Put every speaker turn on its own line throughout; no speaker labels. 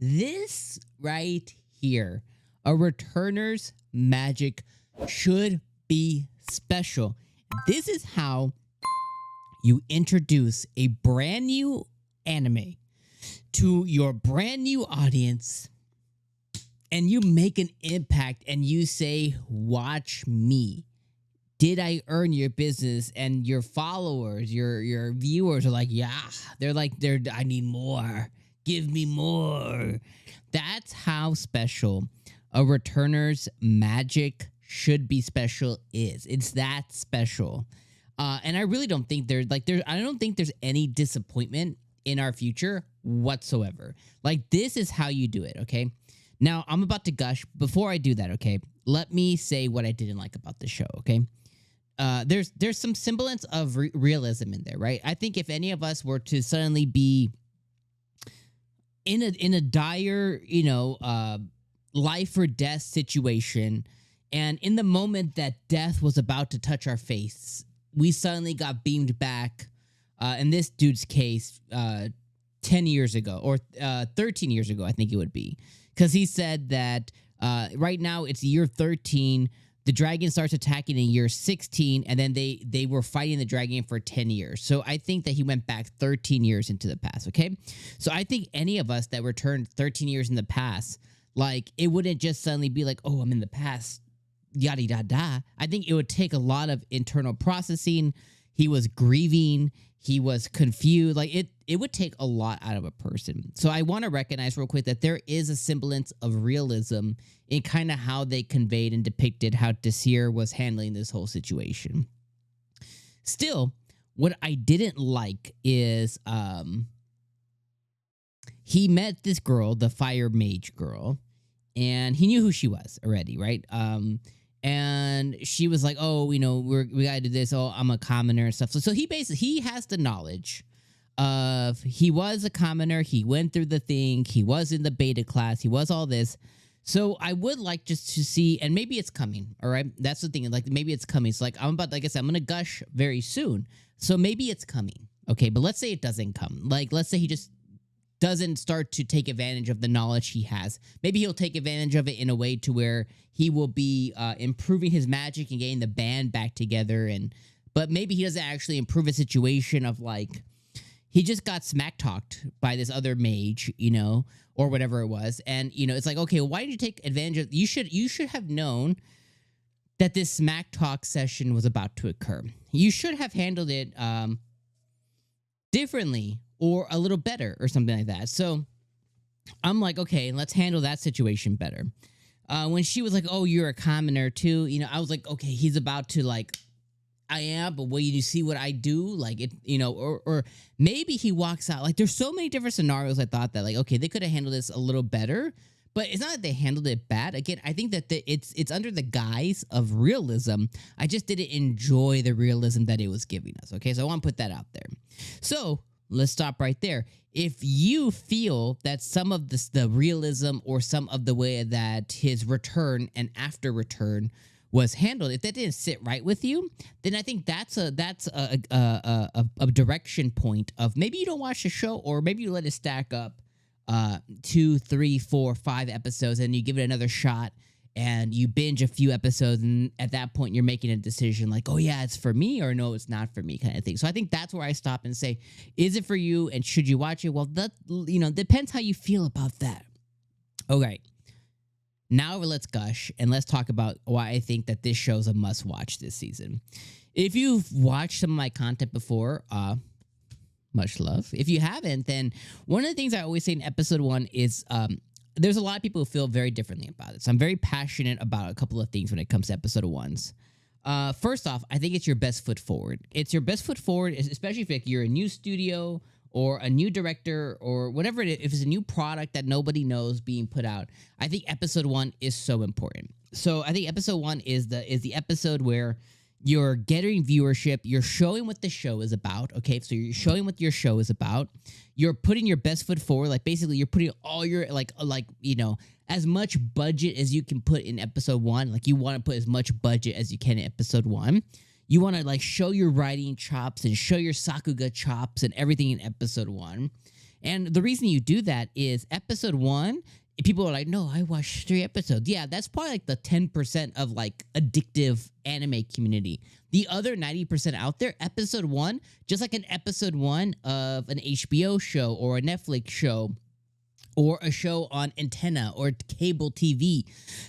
this right here, a returner's magic should be special. This is how you introduce a brand new anime to your brand new audience, and you make an impact and you say, watch me. Did I earn your business? And your followers, your viewers are like, yeah. I need more. Give me more. That's how special a returner's magic should be special is. It's that special. And I really don't think I don't think there's any disappointment in our future whatsoever. Like, this is how you do it, okay? Now, I'm about to gush. Before I do that, okay, let me say what I didn't like about the show, okay? There's some semblance of realism in there, right? I think if any of us were to suddenly be in a dire, life or death situation, and in the moment that death was about to touch our face, we suddenly got beamed back, in this dude's case, 10 years ago, or 13 years ago, I think it would be. Because he said that right now it's year 13, the dragon starts attacking in year 16, and then they were fighting the dragon for 10 years. So I think that he went back 13 years into the past, okay? So I think any of us that returned 13 years in the past, like, it wouldn't just suddenly be like, oh, I'm in the past, yada, yada, da. I think it would take a lot of internal processing. He was grieving. He was confused. Like, it would take a lot out of a person. So I want to recognize real quick that there is a semblance of realism in kind of how they conveyed and depicted how Desir was handling this whole situation. Still, what I didn't like is he met this girl, the fire mage girl, and he knew who she was already, right? And she was like, oh, we gotta do this. Oh, I'm a commoner and stuff. So he has the knowledge of, he was a commoner. He went through the thing. He was in the beta class. He was all this. So I would like just to see, and maybe it's coming. All right. That's the thing. Like, maybe it's coming. So like I said, I'm going to gush very soon. So maybe it's coming. Okay. But let's say it doesn't come. Like, let's say he just doesn't start to take advantage of the knowledge he has. Maybe he'll take advantage of it in a way to where he will be improving his magic and getting the band back together. But maybe he doesn't actually improve a situation of, like, he just got smack talked by this other mage, or whatever it was. And, it's like, okay, why did you take advantage of, you should have known that this smack talk session was about to occur. You should have handled it differently, or a little better, or something like that. So I'm like, okay, let's handle that situation better. When she was like, oh, you're a commoner too, I was like, okay, he's about to, like, I am, but will you see what I do? Like, it, or maybe he walks out. Like, there's so many different scenarios. I thought that, like, okay, they could have handled this a little better, but it's not that they handled it bad. Again, I think that it's under the guise of realism. I just didn't enjoy the realism that it was giving us. Okay, so I want to put that out there. So let's stop right there. If you feel that some of the realism, or some of the way that his return and after return was handled, if that didn't sit right with you, then I think that's a direction point of maybe you don't watch the show, or maybe you let it stack up 2, 3, 4, 5 episodes, and you give it another shot, and you binge a few episodes, and at that point you're making a decision like, oh yeah, it's for me, or no, it's not for me, kind of thing. So I think that's where I stop and say, is it for you, and should you watch it? Well, that, depends how you feel about that. Okay, now let's gush, and let's talk about why I think that this show's a must-watch this season. If you've watched some of my content before, much love. If you haven't, then one of the things I always say in episode 1 is, there's a lot of people who feel very differently about it. So I'm very passionate about a couple of things when it comes to episode 1s. First off, I think it's your best foot forward. It's your best foot forward, especially if you're a new studio or a new director or whatever it is. If it's a new product that nobody knows being put out, I think episode 1 is so important. So I think episode 1 is the episode where you're getting viewership. You're showing what the show is about. Okay, so you're showing what your show is about. You're putting your best foot forward. Like, basically, you're putting all your as much budget as you can put in episode 1. Like, you want to put as much budget as you can in episode 1. You want to, like, show your writing chops and show your sakuga chops and everything in episode 1. And the reason you do that is episode 1, people are like, no, I watched 3 episodes. Yeah, that's probably like the 10% of like addictive anime community. The other 90% out there, episode 1, just like an episode 1 of an HBO show or a Netflix show or a show on antenna or cable TV,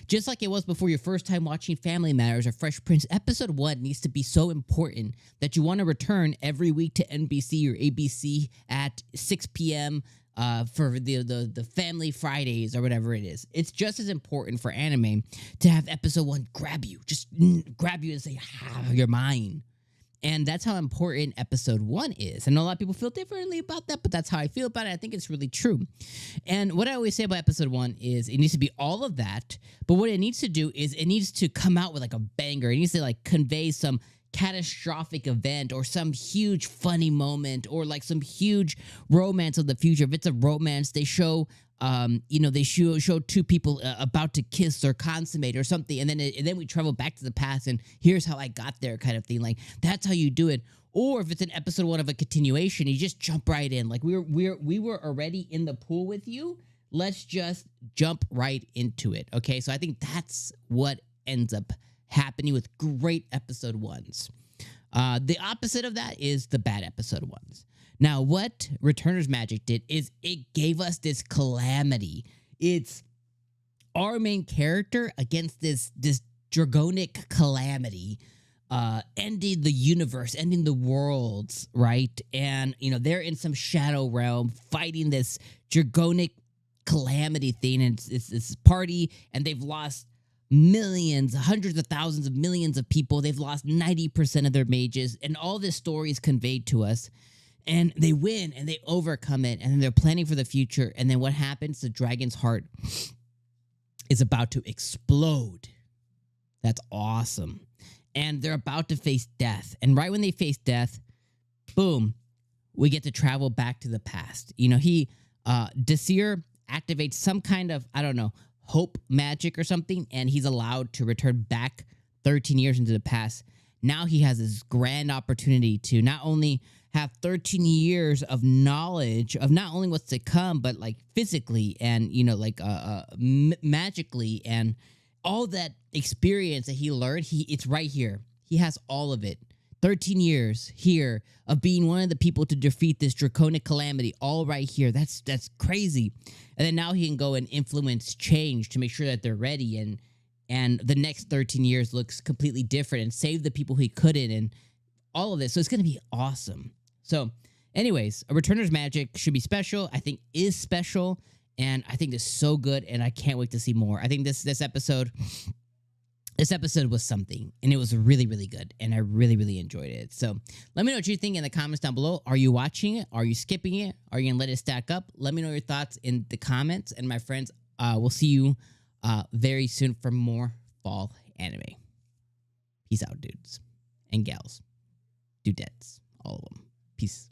just like it was before your first time watching Family Matters or Fresh Prince, episode 1 needs to be so important that you want to return every week to NBC or ABC at 6 p.m. For the Family Fridays or whatever it is. It's just as important for anime to have episode 1 grab you, just grab you and say, you're mine. And that's how important episode 1 is. I know a lot of people feel differently about that, but that's how I feel about it. I think it's really true. And what I always say about episode 1 is it needs to be all of that, but what it needs to do is it needs to come out with like a banger. It needs to like convey some catastrophic event or some huge funny moment or like some huge romance of the future. If it's a romance, they show they show 2 people about to kiss or consummate or something, and then we travel back to the past and here's how I got there kind of thing. Like that's how you do it. Or if it's an episode 1 of a continuation, you just jump right in. Like we were already in the pool with you. Let's just jump right into it. Okay, so I think that's what ends up happening with great episode 1s. The opposite of that is the bad episode 1s. Now, what Returner's Magic did is it gave us this calamity. It's our main character against this dragonic calamity, ending the universe, ending the worlds, right? And, they're in some shadow realm fighting this dragonic calamity thing, and it's this party, and they've lost millions, hundreds of thousands of millions of people. They've lost 90% of their mages, and all this story is conveyed to us. And they win, and they overcome it, and then they're planning for the future. And then what happens? The dragon's heart is about to explode. That's awesome. And they're about to face death. And right when they face death, boom, we get to travel back to the past. Desir activates some kind of, I don't know, hope magic or something, and he's allowed to return back 13 years into the past. Now he has this grand opportunity to not only have 13 years of knowledge of not only what's to come, but like physically and, magically, and all that experience that he learned, it's right here. He has all of it. 13 years here of being one of the people to defeat this draconic calamity, all right here. That's crazy. And then now he can go and influence change to make sure that they're ready, and the next 13 years looks completely different, and save the people he couldn't, and all of this. So it's going to be awesome. So anyways, a Returner's Magic should be special. I think is special, and I think it's so good, and I can't wait to see more. I think this episode was something, and it was really, really good, and I really, really enjoyed it. So let me know what you think in the comments down below. Are you watching it? Are you skipping it? Are you going to let it stack up? Let me know your thoughts in the comments, and my friends, we'll see you very soon for more fall anime. Peace out, dudes and gals. Dudettes, all of them. Peace.